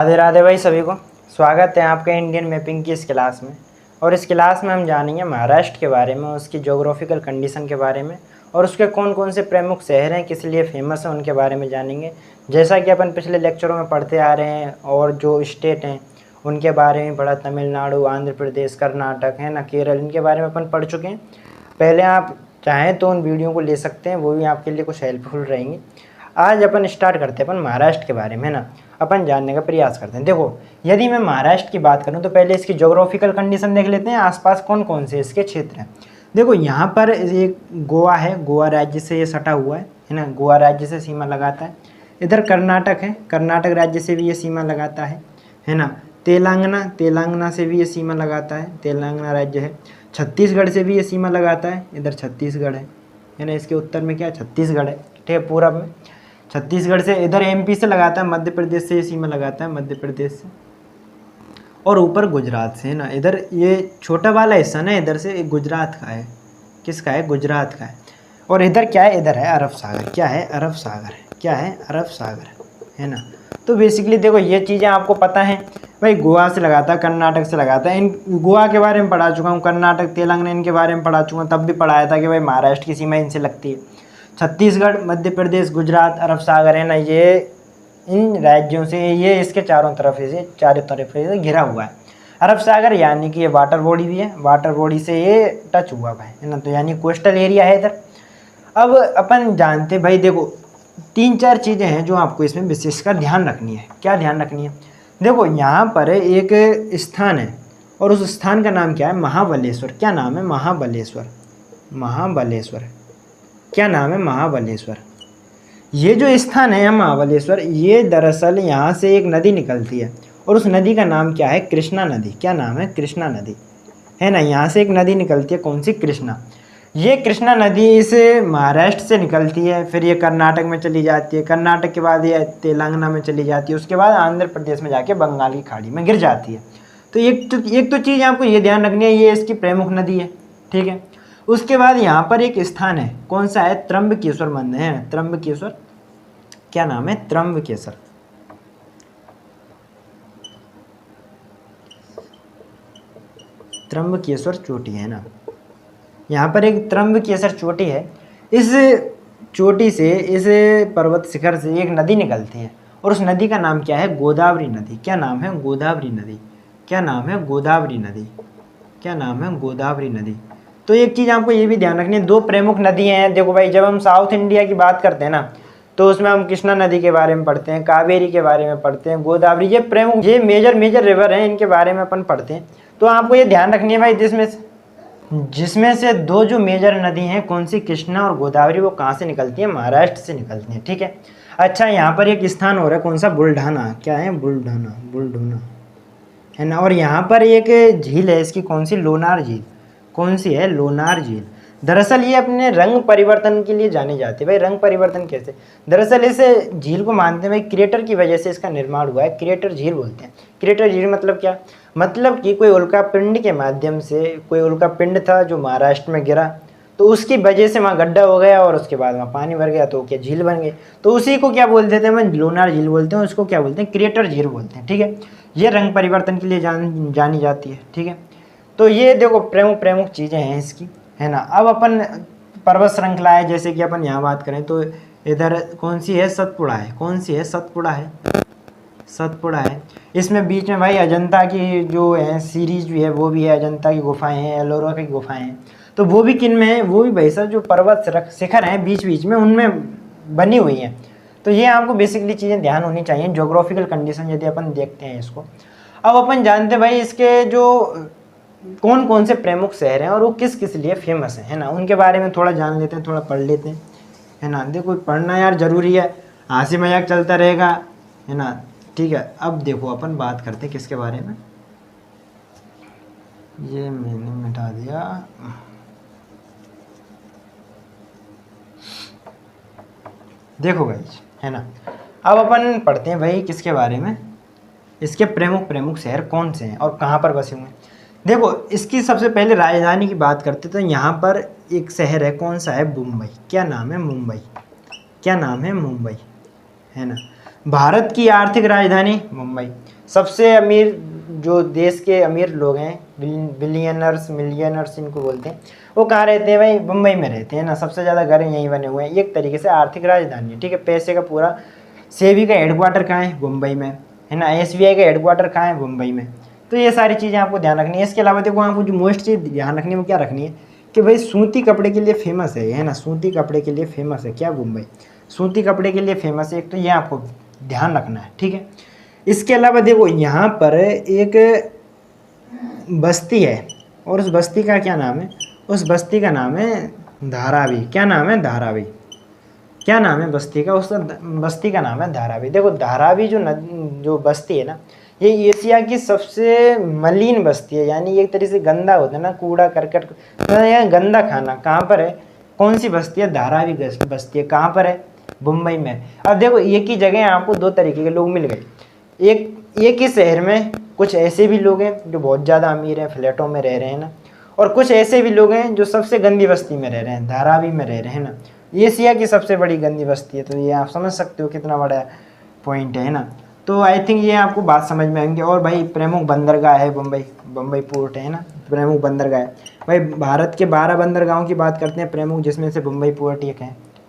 राधे राधे भाई सभी को। स्वागत है आपका इंडियन मैपिंग की इस क्लास में। और इस क्लास में हम जानेंगे महाराष्ट्र के बारे में, उसकी ज्योग्राफिकल कंडीशन के बारे में और उसके कौन कौन से प्रमुख शहर हैं, किस लिए फेमस हैं, उनके बारे में जानेंगे। जैसा कि अपन पिछले लेक्चरों में पढ़ते आ रहे हैं और जो स्टेट हैं उनके बारे में पढ़ा, तमिलनाडु, आंध्र प्रदेश, कर्नाटक है ना, केरल, इनके बारे में अपन पढ़ चुके हैं। पहले आप चाहें तो उन वीडियो को ले सकते हैं, वो भी आपके लिए कुछ हेल्पफुल रहेंगी। आज अपन स्टार्ट करते हैं अपन महाराष्ट्र के बारे में, है ना, अपन जानने का प्रयास करते हैं। देखो, यदि मैं महाराष्ट्र की बात करूं तो पहले इसकी ज्योग्राफिकल कंडीशन देख लेते हैं, आसपास कौन कौन से इसके क्षेत्र हैं। देखो, यहाँ पर एक गोवा है, गोवा राज्य से ये सटा हुआ है ना, गोवा राज्य से सीमा लगाता है। इधर कर्नाटक है, कर्नाटक राज्य से भी ये सीमा लगाता है ना। तेलंगाना, तेलंगाना से भी ये सीमा लगाता है, तेलंगाना राज्य है। छत्तीसगढ़ से भी ये सीमा लगाता है, इधर छत्तीसगढ़ है ना। इसके उत्तर में क्या है, छत्तीसगढ़ है, ठीक है, पूरब में छत्तीसगढ़ से। इधर एमपी से लगाता है, मध्य प्रदेश से ये सीमा लगाता है, मध्य प्रदेश से। और ऊपर गुजरात से, है ना। इधर ये छोटा वाला हिस्सा ना, इधर से गुजरात का है। किसका है, गुजरात का है। और इधर क्या है, इधर है अरब सागर। क्या है, अरब सागर है। क्या है, अरब सागर है ना। तो बेसिकली देखो, ये चीज़ें आपको पता है भाई। गोवा से लगाता है, कर्नाटक से लगाता है। इन गोवा के बारे में पढ़ा चुका हूँ, कर्नाटक, तेलंगाना इनके बारे में पढ़ा चुका हूँ। तब भी पढ़ाया था कि भाई महाराष्ट्र की सीमा इनसे लगती है। छत्तीसगढ़, मध्य प्रदेश, गुजरात, अरब सागर है ना, ये इन राज्यों से, ये इसके चारों तरफ से घिरा हुआ है। अरब सागर यानी कि ये वाटर बॉडी भी है, वाटर बॉडी से ये टच हुआ हुआ है ना, तो यानी कोस्टल एरिया है इधर। अब अपन जानते भाई, देखो 3-4 चीज़ें हैं जो आपको इसमें विशेषकर ध्यान रखनी है। क्या ध्यान रखनी है, देखो यहाँ पर एक स्थान है और उस स्थान का नाम क्या है, महाबलेश्वर। क्या नाम है, महाबलेश्वर। महाबलेश्वर, क्या नाम है, महाबलेश्वर। ये जो स्थान है महाबलेश्वर, ये दरअसल यहाँ से एक नदी निकलती है और उस नदी का नाम क्या है, कृष्णा नदी। क्या नाम है, कृष्णा नदी, है ना। यहाँ से एक नदी निकलती है, कौन सी, कृष्णा। ये कृष्णा नदी इस महाराष्ट्र से निकलती है, फिर ये कर्नाटक में चली जाती है, कर्नाटक के बाद ये तेलंगाना में चली जाती है, उसके बाद आंध्र प्रदेश में जाके बंगाल की खाड़ी में गिर जाती है। तो एक तो चीज़ आपको ये ध्यान रखनी है, ये इसकी प्रमुख नदी है, ठीक है। उसके बाद यहाँ पर एक स्थान है, कौन सा है, त्र्यंबकेश्वर मंदिर है, त्र्यंबकेश्वर। क्या नाम है, त्र्यंबकेश्वर। त्र्यंबकेश्वर चोटी है ना, यहाँ पर एक त्र्यंबकेश्वर चोटी है। इस चोटी से, इस पर्वत शिखर से एक नदी निकलती है और उस नदी का नाम क्या है, गोदावरी नदी। क्या नाम है, गोदावरी नदी। क्या नाम है, गोदावरी नदी। क्या नाम है, गोदावरी नदी। तो एक चीज़ आपको ये भी ध्यान रखनी है, 2 प्रमुख नदियाँ हैं। देखो भाई, जब हम साउथ इंडिया की बात करते हैं ना, तो उसमें हम कृष्णा नदी के बारे में पढ़ते हैं, कावेरी के बारे में पढ़ते हैं, गोदावरी, ये प्रमुख, ये मेजर रिवर हैं, इनके बारे में अपन पढ़ते हैं। तो आपको ये ध्यान रखनी है भाई, जिसमें से 2 जो मेजर नदी हैं, कौन सी, कृष्णा और गोदावरी, वो कहाँ से निकलती हैं, महाराष्ट्र से निकलती हैं, ठीक है। अच्छा, यहाँ पर एक स्थान हो रहा है, कौन सा, बुलढाना। क्या है, बुलढाना, बुलढाना है ना। और यहाँ पर एक झील है इसकी, कौन सी, लोनार झील। कौन सी है, लोनार झील। दरअसल ये अपने रंग परिवर्तन के लिए जानी जाती है। भाई रंग परिवर्तन कैसे, दरअसल इस झील को मानते हैं भाई क्रेटर की वजह से इसका निर्माण हुआ है, क्रेटर झील बोलते हैं। क्रेटर झील मतलब क्या, मतलब कि कोई उल्का पिंड के माध्यम से, कोई उल्का पिंड था जो महाराष्ट्र में गिरा, तो उसकी वजह से वहाँ गड्ढा हो गया और उसके बाद वहाँ पानी भर गया, तो क्या, झील बन गई। तो उसी को क्या बोलते थे, हम लोनार झील बोलते हैं, उसको क्या बोलते हैं, क्रेटर झील बोलते हैं, ठीक है। ये रंग परिवर्तन के लिए जानी जाती है, ठीक है। तो ये देखो प्रमुख चीज़ें हैं इसकी, है ना। अब अपन पर्वत श्रृंखला है, जैसे कि अपन यहाँ बात करें तो इधर कौन सी है, सतपुड़ा है। कौन सी है, सतपुड़ा है। सतपुड़ा है। इसमें बीच में भाई अजंता की जो है सीरीज भी है, वो भी है, अजंता की गुफाएं हैं, एलोरा की गुफाएं हैं। तो वो भी किन में है, वो भी भाई साहब जो पर्वत शिखर हैं बीच बीच में, उनमें बनी हुई हैं। तो ये आपको बेसिकली चीज़ें ध्यान होनी चाहिए, ज्योग्राफिकल कंडीशन यदि अपन देखते हैं इसको। अब अपन जानते हैं भाई इसके जो कौन कौन से प्रमुख शहर हैं और वो किस किस लिए फेमस हैं, है ना, उनके बारे में थोड़ा जान लेते हैं, थोड़ा पढ़ लेते हैं, है ना। देखो, पढ़ना यार ज़रूरी है, हंसी मजाक चलता रहेगा, है ना, ठीक है। अब देखो अपन बात करते हैं किसके बारे में, ये मैंने मिटा दिया। देखो भाई, है ना, अब अपन पढ़ते हैं भाई किसके बारे में, इसके प्रमुख शहर कौन से हैं और कहाँ पर बसे हुए हैं। देखो, इसकी सबसे पहले राजधानी की बात करते तो यहाँ पर एक शहर है, कौन सा है, मुंबई। क्या नाम है, मुंबई। क्या नाम है, मुंबई, है ना। भारत की आर्थिक राजधानी मुंबई। सबसे अमीर जो देश के अमीर लोग हैं, बिलियनर्स मिलियनर्स इनको बोलते हैं, वो कहाँ रहते हैं भाई? मुंबई में रहते हैं ना। सबसे ज़्यादा घर यहीं बने हुए हैं। एक तरीके से आर्थिक राजधानी है, ठीक है। पैसे का पूरा, सेबी का हेडक्वार्टर कहाँ है? मुंबई में, है ना। SBI का हेडक्वार्टर कहाँ है? मुंबई में। तो ये सारी चीज़ें आपको ध्यान रखनी है। इसके अलावा देखो आपको जो मोस्ट चीज़ ध्यान रखनी है वो क्या रखनी है कि भाई सूती कपड़े के लिए फेमस है ना। सूती कपड़े के लिए फेमस है क्या? मुंबई सूती कपड़े के लिए फेमस है। एक तो ये आपको ध्यान रखना है, ठीक है। इसके अलावा देखो यहाँ पर एक बस्ती है और उस बस्ती का क्या नाम है? उस बस्ती का नाम है धारावी। क्या नाम है? धारावी। क्या नाम है बस्ती का? उस बस्ती का नाम है धारावी। देखो धारावी जो बस्ती है ना, ये एशिया की सबसे मलिन बस्ती है। यानी एक तरीके से गंदा होता है ना, कूड़ा करकट, गंदा खाना कहाँ पर है? कौन सी बस्ती है? धारावी बस्ती है। कहाँ पर है? मुंबई में। अब देखो एक ही जगह आपको दो तरीके के लोग मिल गए। एक ही शहर में कुछ ऐसे भी लोग हैं जो बहुत ज़्यादा अमीर हैं, फ्लैटों में रह रहे हैं ना, और कुछ ऐसे भी लोग हैं जो सबसे गंदी बस्ती में रह रहे हैं, धारावी में रह रहे हैं ना। एशिया की सबसे बड़ी गंदी बस्ती है। तो ये आप समझ सकते हो कितना बड़ा पॉइंट है ना। तो आई थिंक ये आपको बात समझ में आएंगे। और भाई प्रमुख बंदरगाह है बम्बई पोर्ट है ना, प्रमुख बंदरगाह है। भाई भारत के 12 बंदरगाहों की बात करते हैं प्रमुख, जिसमें से मुंबई पोर्ट एक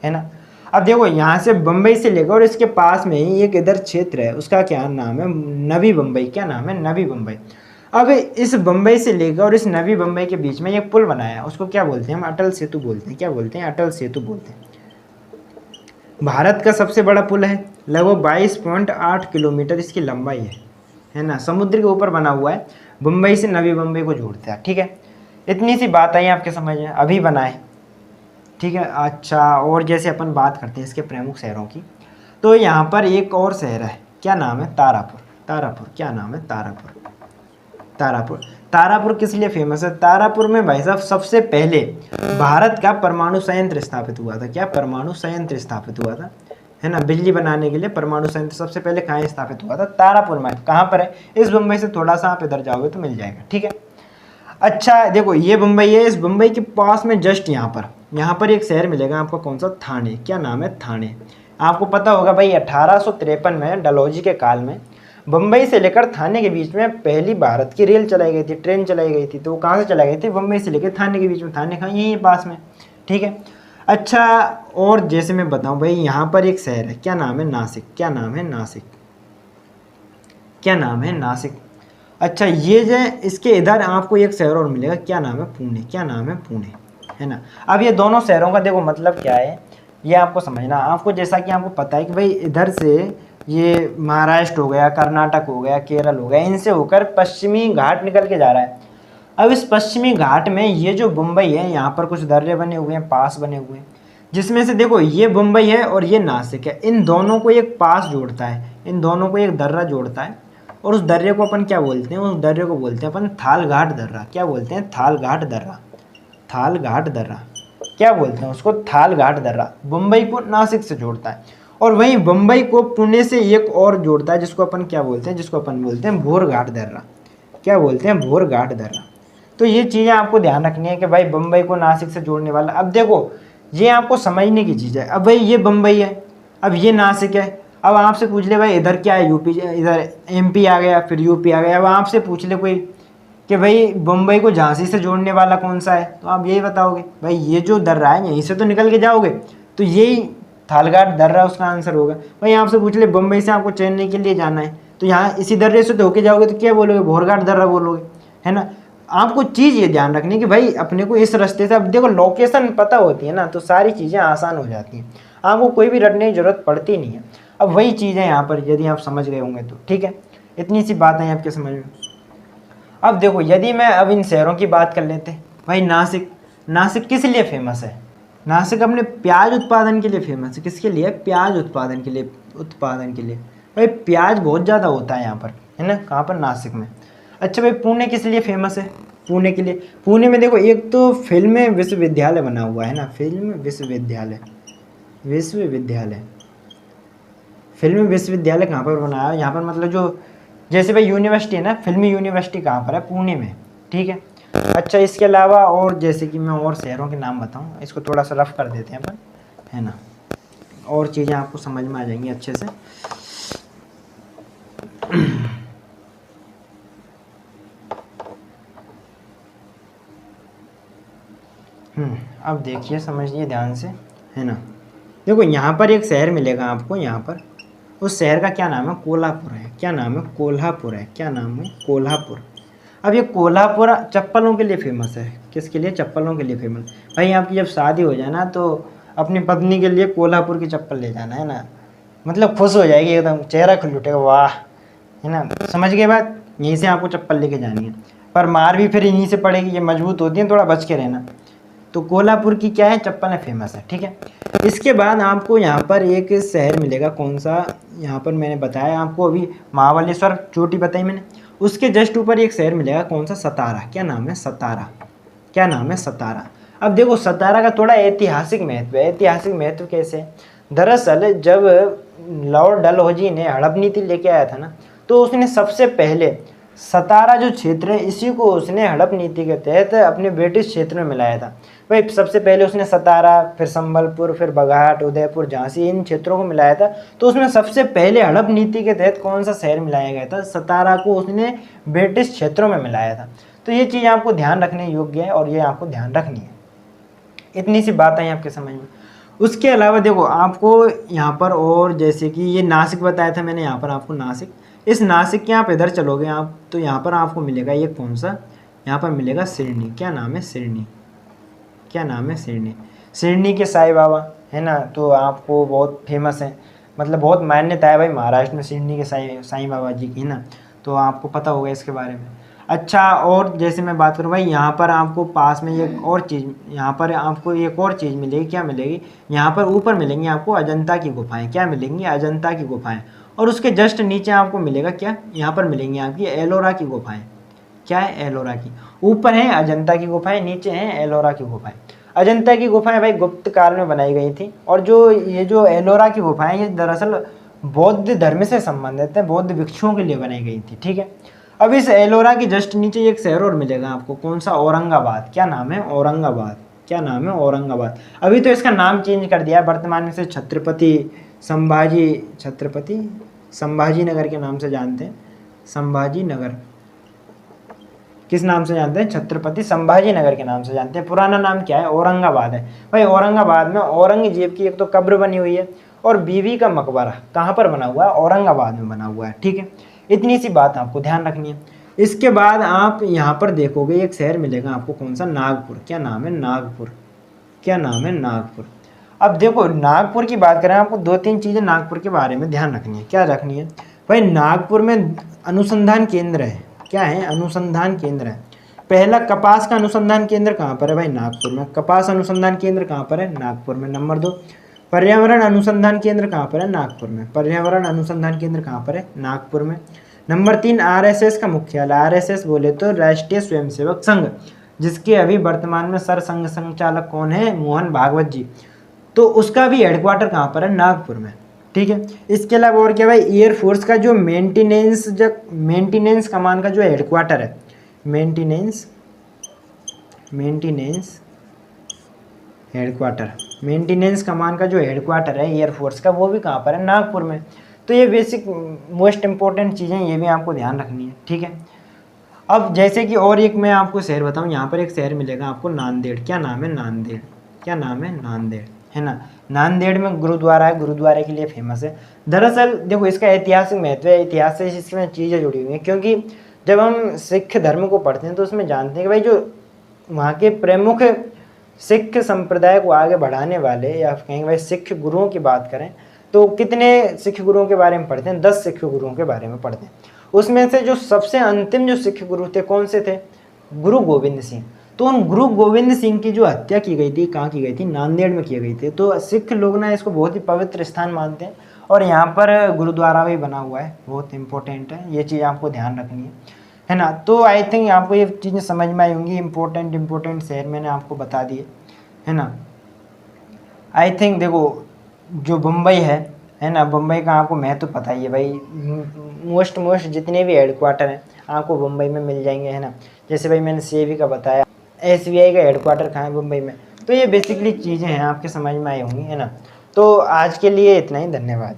है ना। अब देखो यहाँ से बम्बई से लेकर और इसके पास में ही एक इधर क्षेत्र है, उसका क्या नाम है? नवी मुंबई। क्या नाम है? नवी मुंबई। अब इस बम्बई से लेकर और इस नवी मुंबई के बीच में एक पुल बनाया है, उसको क्या बोलते हैं? हम अटल सेतु बोलते हैं। क्या बोलते हैं? अटल सेतु बोलते हैं। भारत का सबसे बड़ा पुल है, लगभग 22.8 किलोमीटर इसकी लंबाई है ना। समुद्र के ऊपर बना हुआ है, मुंबई से नवी मुंबई को जोड़ता है, ठीक है। इतनी सी बात आई आपके समझ में, अभी बनाए, ठीक है। अच्छा, और जैसे अपन बात करते हैं इसके प्रमुख शहरों की, तो यहाँ पर एक और शहर है, क्या नाम है? तारापुर। तारापुर। क्या नाम है? तारापुर। तारापुर। तारापुर किस लिए फेमस है? तारापुर में भाई साहब सबसे पहले भारत का परमाणु संयंत्र स्थापित हुआ था। क्या? परमाणु संयंत्र स्थापित हुआ था, है ना। बिजली बनाने के लिए परमाणु संयंत्र सबसे पहले कहाँ स्थापित हुआ था? तारापुर में। कहाँ पर है? इस मुंबई से थोड़ा सा आप इधर जाओगे तो मिल जाएगा, ठीक है। अच्छा देखो ये मुंबई है, इस मुंबई के पास में जस्ट यहाँ पर एक शहर मिलेगा आपको, कौन सा? थाने। क्या नाम है? थाने। आपको पता होगा भाई 1853 में डलहौजी के काल में मुंबई से लेकर थाने के बीच में पहली भारत की रेल चलाई गई थी, ट्रेन चलाई गई थी। तो वो कहाँ से चलाई गई थी? मुंबई से लेकर थाने के बीच में। थाने कहाँ? यहीं पास में, ठीक है। अच्छा, और जैसे मैं बताऊं भाई यहाँ पर एक शहर है, क्या नाम है? नासिक। क्या नाम है? नासिक। क्या नाम है? नासिक। अच्छा, ये जो इसके इधर आपको एक शहर और मिलेगा, क्या नाम है? पुणे। क्या नाम है? पुणे, है ना। अब ये दोनों शहरों का देखो मतलब क्या है, ये आपको समझना। आपको जैसा कि आपको पता है कि भाई इधर से ये महाराष्ट्र हो गया, कर्नाटक हो गया, केरल हो गया, इनसे होकर पश्चिमी घाट निकल के जा रहा है। अब इस पश्चिमी घाट में ये जो मुंबई है, यहाँ पर कुछ दर्रे बने हुए हैं, पास बने हुए हैं, जिसमें से देखो ये मुंबई है और ये नासिक है। इन दोनों को एक पास जोड़ता है, इन दोनों को एक दर्रा जोड़ता है, और उस दर्रे को अपन क्या बोलते हैं? उस दर्रे को बोलते हैं अपन थाल घाट दर्रा। क्या बोलते हैं? थाल घाट दर्रा। थाल घाट दर्रा क्या बोलते हैं उसको? थाल घाट दर्रा मुंबई को नासिक से जोड़ता है, और वहीं मुंबई को पुणे से एक और जोड़ता है, जिसको अपन क्या बोलते हैं? जिसको अपन बोलते हैं भोर घाट दर्रा। क्या बोलते हैं? भोर घाट दर्रा। तो ये चीज़ें आपको ध्यान रखनी है कि भाई मुंबई को नासिक से जोड़ने वाला। अब देखो ये आपको समझने की चीज़ है। अब भाई ये मुंबई है, अब ये नासिक है। अब आपसे पूछ ले भाई इधर क्या है? यूपी, इधर MP आ गया, फिर यूपी आ गया। अब आपसे पूछ ले कोई कि भाई मुंबई को झांसी से जोड़ने वाला कौन सा है, तो आप यही बताओगे भाई ये जो दर्रा है, यहीं से तो निकल के जाओगे, तो यही थालघाट दर्रा उसका आंसर होगा। भाई आपसे पूछ ले मुंबई से आपको चेन्नई के लिए जाना है, तो यहाँ इसी दर्रे से तो होके जाओगे, तो क्या बोलोगे? भोरघाट दर्रा बोलोगे, है ना। आपको चीज़ ये ध्यान रखनी है कि भाई अपने को इस रास्ते से, अब देखो लोकेशन पता होती है ना, तो सारी चीज़ें आसान हो जाती हैं, आपको कोई भी रटने की जरूरत पड़ती नहीं है। अब वही चीज़ है यहाँ पर, यदि आप समझ गए होंगे तो ठीक है। इतनी सी बात है आपके समझ में। अब देखो यदि मैं अब इन शहरों की बात कर लेते, भाई नासिक। नासिक किस लिए फेमस है? नासिक अपने प्याज उत्पादन के लिए फेमस है। किसके लिए? प्याज उत्पादन के लिए। उत्पादन के लिए भाई प्याज बहुत ज़्यादा होता है यहाँ पर, है ना। कहाँ पर? नासिक में। अच्छा भाई पुणे किस लिए फेमस है? पुणे के लिए, पुणे में देखो एक तो फिल्म विश्वविद्यालय बना हुआ है ना, फिल्म विश्वविद्यालय। विश्वविद्यालय, फिल्म विश्वविद्यालय कहाँ पर बनाया है? यहाँ पर मतलब जो जैसे भाई यूनिवर्सिटी है ना, फिल्मी यूनिवर्सिटी कहाँ पर है? पुणे में, ठीक है। अच्छा इसके अलावा और जैसे कि मैं और शहरों के नाम बताऊँ, इसको थोड़ा सा रफ कर देते हैं अपन, है ना, और चीज़ें आपको समझ में आ जाएंगी अच्छे से। अब देखिए, समझिए ध्यान से, है ना। देखो यहाँ पर एक शहर मिलेगा आपको, यहाँ पर उस शहर का क्या नाम है, कोल्हापुर है। क्या नाम है, कोल्हापुर है। क्या नाम है, कोल्हापुर। अब ये कोल्हापुर चप्पलों के लिए फेमस है। किसके लिए, चप्पलों के लिए फेमस। भाई आपकी जब शादी हो जाए ना तो अपनी पत्नी के लिए कोल्हापुर की चप्पल ले जाना, है ना। मतलब खुश हो जाएगी एकदम, चेहरा खुल उठेगा, वाह, है ना। समझ गए बात। यहीं से आपको चप्पल लेके जानी है, पर मार भी फिर इन्हीं से पड़ेगी, ये मजबूत होती है, थोड़ा बच के रहना। तो कोल्हापुर की क्या है, चप्पल है, फेमस है, ठीक है। इसके बाद आपको यहाँ पर एक शहर मिलेगा, कौन सा, यहाँ पर मैंने बताया आपको अभी महाबलेश्वर चोटी बताई मैंने, उसके जस्ट ऊपर एक शहर मिलेगा, कौन सा, सतारा। क्या नाम है, सतारा। क्या नाम है, सतारा। अब देखो सतारा का थोड़ा ऐतिहासिक महत्व है। ऐतिहासिक महत्व कैसे, दरअसल जब लॉर्ड डलहौजी ने हड़प नीति लेके आया था ना, तो उसने सबसे पहले सतारा जो क्षेत्र है इसी को उसने हड़प नीति के तहत अपने ब्रिटिश क्षेत्र में मिलाया था। भाई सबसे पहले उसने सतारा, फिर संबलपुर, फिर बघाट, उदयपुर, झांसी, इन क्षेत्रों को मिलाया था। तो उसमें सबसे पहले हड़प नीति के तहत कौन सा शहर मिलाया गया था, सतारा को उसने ब्रिटिश क्षेत्रों में मिलाया था। तो ये चीज़ आपको ध्यान रखने योग्य है और ये आपको ध्यान रखनी है। इतनी सी बात आई आपके समझ में। उसके अलावा देखो आपको यहाँ पर, और जैसे कि ये नासिक बताया था मैंने, यहाँ पर आपको नासिक, इस नासिक के आप इधर चलोगे आप तो यहाँ पर आपको मिलेगा ये कौन सा, यहाँ पर मिलेगा सिरनी। क्या नाम है, सिरनी। क्या नाम है, सिरनी। सिरनी के साईं बाबा, है ना, तो आपको बहुत फेमस है, मतलब बहुत मान्यता है भाई महाराष्ट्र में सिरनी के साईं बाबा जी की, है ना। तो आपको पता होगा इसके बारे में। अच्छा, और जैसे मैं बात करूँ भाई, यहाँ पर आपको पास में एक और चीज़, यहाँ पर आपको एक और चीज़ मिलेगी। क्या मिलेगी, यहाँ पर ऊपर मिलेंगी आपको अजंता की गुफाएं। क्या मिलेंगी, अजंता की गुफाएं। और उसके जस्ट नीचे आपको मिलेगा क्या, यहाँ पर मिलेंगी आपकी एलोरा की गुफाएं। क्या है, एलोरा की। ऊपर है अजंता की गुफाएं, नीचे हैं एलोरा की गुफाएं। अजंता की गुफाएं भाई गुप्त काल में बनाई गई थी, और जो एलोरा की गुफाएं ये दरअसल बौद्ध धर्म से संबंधित है, बौद्ध भिक्षुओं के लिए बनाई गई थी, ठीक है। अब इस एलोरा के जस्ट नीचे एक शहर और मिलेगा आपको, कौन सा, औरंगाबाद। क्या नाम है, औरंगाबाद। क्या नाम है, औरंगाबाद। अभी तो इसका नाम चेंज कर दिया, वर्तमान में से छत्रपति संभाजी नगर के नाम से जानते हैं। संभाजी नगर, किस नाम से जानते हैं, छत्रपति संभाजी नगर के नाम से जानते हैं। पुराना नाम क्या है, औरंगाबाद है। भाई औरंगाबाद में औरंगजेब की एक तो कब्र बनी हुई है, और बीवी का मकबरा कहाँ पर बना हुआ है, औरंगाबाद में बना हुआ है, ठीक है। इतनी सी बात आपको ध्यान रखनी है। इसके बाद आप यहाँ पर देखोगे एक शहर मिलेगा आपको, कौन सा, नागपुर। क्या नाम है, नागपुर। क्या नाम है, नागपुर। अब देखो नागपुर की बात करें, आपको दो तीन चीज़ें नागपुर के बारे में ध्यान रखनी है। क्या रखनी है भाई, नागपुर में अनुसंधान केंद्र है। क्या है, अनुसंधान केंद्र है। पहला कपास का अनुसंधान केंद्र कहाँ पर है भाई, नागपुर में। कपास अनुसंधान केंद्र कहाँ पर है, नागपुर में। नंबर 2, पर्यावरण अनुसंधान केंद्र कहाँ पर है, नागपुर में। पर्यावरण अनुसंधान केंद्र कहाँ पर है, नागपुर में। नंबर 3, आरएसएस का मुख्यालय। आरएसएस बोले तो राष्ट्रीय स्वयंसेवक संघ, जिसके अभी वर्तमान में सरसंघ संचालक कौन है, मोहन भागवत जी। तो उसका भी हेडक्वार्टर कहाँ पर है, नागपुर में, ठीक है। इसके अलावा और क्या भाई, एयरफोर्स का जो मेंटेनेंस कमान का जो हेडक्वार्टर है, मेंटेनेंस कमान का जो हेडक्वार्टर है एयरफोर्स का, वो भी कहाँ पर है, नागपुर में। तो ये बेसिक मोस्ट इंपॉर्टेंट चीज़ें, ये भी आपको ध्यान रखनी है, ठीक है। अब जैसे कि और एक मैं आपको शहर बताऊँ, यहाँ पर एक शहर मिलेगा आपको, नांदेड़। क्या नाम है, नांदेड़। क्या नाम है, नांदेड़, है ना। नांदेड़ में गुरुद्वारा है, गुरुद्वारे के लिए फेमस है। दरअसल देखो इसका ऐतिहासिक महत्व है, इतिहास से इसमें चीज़ें जुड़ी हुई हैं, क्योंकि जब हम सिख धर्म को पढ़ते हैं तो उसमें जानते हैं कि भाई जो वहाँ के प्रमुख सिख संप्रदाय को आगे बढ़ाने वाले, या कहेंगे भाई सिख गुरुओं की बात करें तो कितने सिख गुरुओं के बारे में पढ़ते हैं, 10 सिख गुरुओं के बारे में पढ़ते हैं। उसमें से जो सबसे अंतिम जो सिख गुरु थे, कौन से थे, गुरु गोविंद सिंह। तो उन गुरु गोविंद सिंह की जो हत्या की गई थी, कहाँ की गई थी, नांदेड़ में की गई थी। तो सिख लोग ना इसको बहुत ही पवित्र स्थान मानते हैं, और यहाँ पर गुरुद्वारा भी बना हुआ है, बहुत इंपॉर्टेंट है, ये चीज़ आपको ध्यान रखनी है ना। तो आई थिंक आपको ये चीज़ें समझ में आई होंगी। इंपॉर्टेंट शहर मैंने आपको बता दिए, है ना। आई थिंक देखो जो बम्बई है ना, बम्बई का आपको महत्व पता ही है भाई। मोस्ट जितने भी हेडक्वार्टर हैं आपको बम्बई में मिल जाएंगे, है ना। जैसे भाई मैंने सीएबी का बताया, एसबीआई का हेडक्वार्टर कहाँ है, बम्बई में। तो ये बेसिकली चीज़ें हैं, आपके समझ में आई होंगी, है ना। तो आज के लिए इतना ही, धन्यवाद।